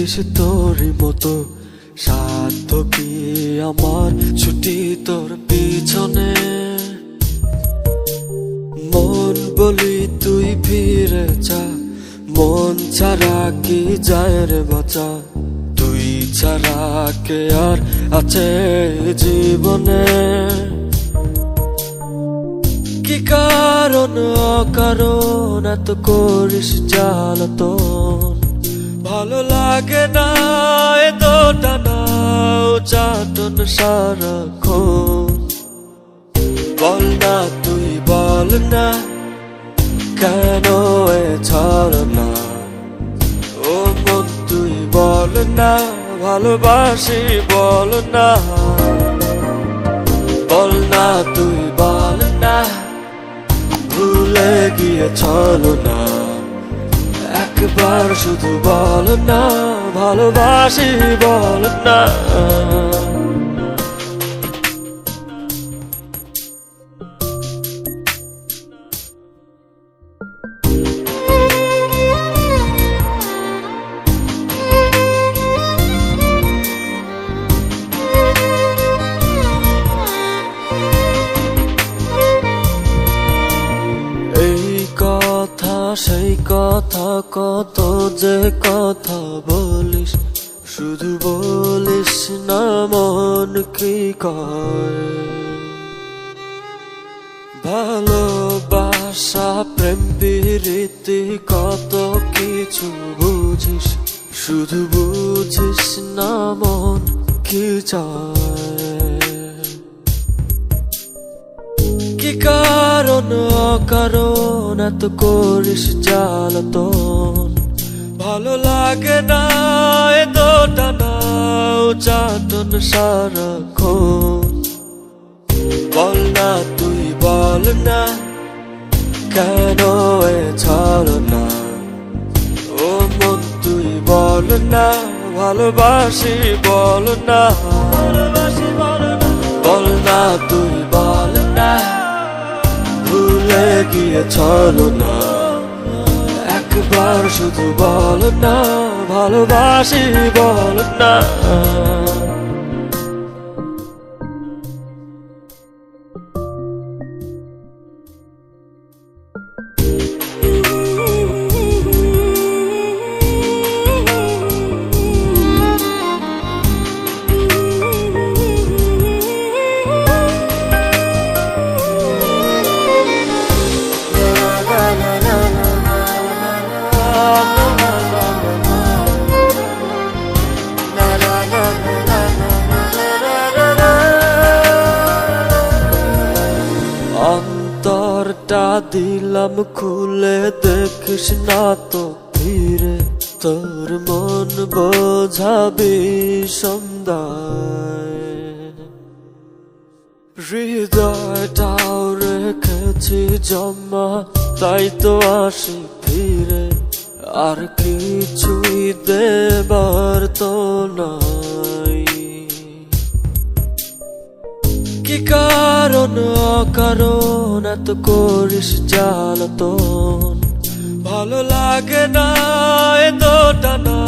চলেছিস তোরই মতো, সাধ্য কি আমার ছুটি তোর পিছনে। মন বলি তুই ফিরে যা, মন ছাড়া কি যায় রে বাঁচা। তুই ছাড়া কে আর আছে জীবনে। কি কারণ অকারণ এত করিস জ্বালাতন, ভালো লাগে না এত টানা চাটন সারাক্ষণ। বল না তুই বল না, কেন এ ছলনা। ও মন তুই বল না, ভালোবাসি বল না। বল না তুই বল না, ভুলে গিয়েছিল না। একবার শুধু বল না, ভালোবাসি বল না। সেই কথা কত যে কথা বলিস, শুধু বলিস না মন কি কয়। ভালোবাসা প্রেম প্রীতি কত কিছু বুঝিস, শুধু বুঝিস না মন কি চায়। কি কারণ অকারণ এত করিস জ্বালাতন, ভালো লাগে না এত টানা চাটন সারাক্ষণ। বল না তুই বল না, কেন এ ছলনা। ও মন তুই বল না, ভালোবাসি বল না। বল না তুই বল না, ভুলে গিয়েছিল না। একবার শুধু বল না, ভালোবাসি বল না। অন্তরটা দিলাম খুলে, দেখিস না তো ফিরে। তোর মন বোঝাবি সন্ধ্যায়, হৃদয়টাও রেখেছি জমা, তাই তো আসি ফিরে। আর কিছুই দেবার তো নাই। কি কারণ অকারণ এত করিস জ্বালাতন, ভালো লাগে না এত টানা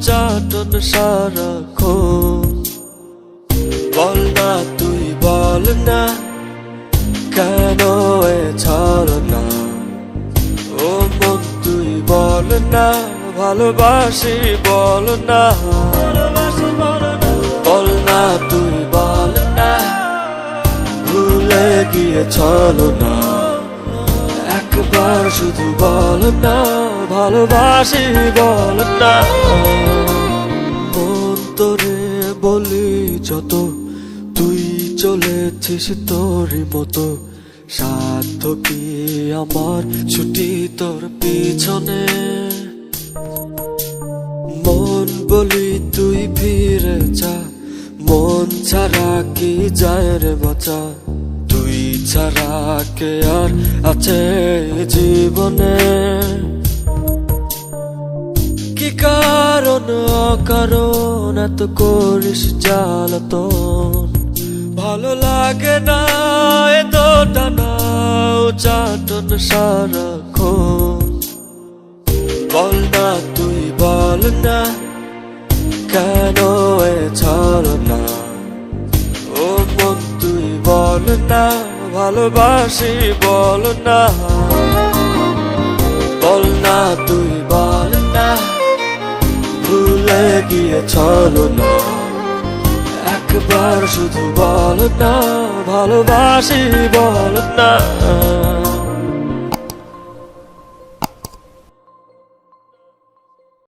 চাটন সারাক্ষণ। বল না তুই বল না, কেন এ ছলনা। ও মন তুই বল না, ভালোবাসি বল না। বল না তুই বল না, ভুলে গিয়েছিল না। একবার শুধু বল না, ভালোবাসি বল না। মন তোরে বলি যত, তুই চলেছিস তোরই মতো, সাধ্য কি আমার ছুটি তোর পিছনে। মন বলি তুই ফিরে যা, মন ছাড়া কি যায় রে বাঁচা। তুই ছাড়া কে আর আছে জীবনে। কি কারণ অকারণ এত করিস জ্বালাতন, ভালো লাগে না এত টানা চাটন সারাক্ষণ। বল না তুই বল না, কেন এ ছলনা? ও মন তুই বল না, ভালোবাসি বল না, বল না তুই বল না, ভুলে গিয়ে ছলনা। একবার শুধু বল না, ভালোবাসি বল না।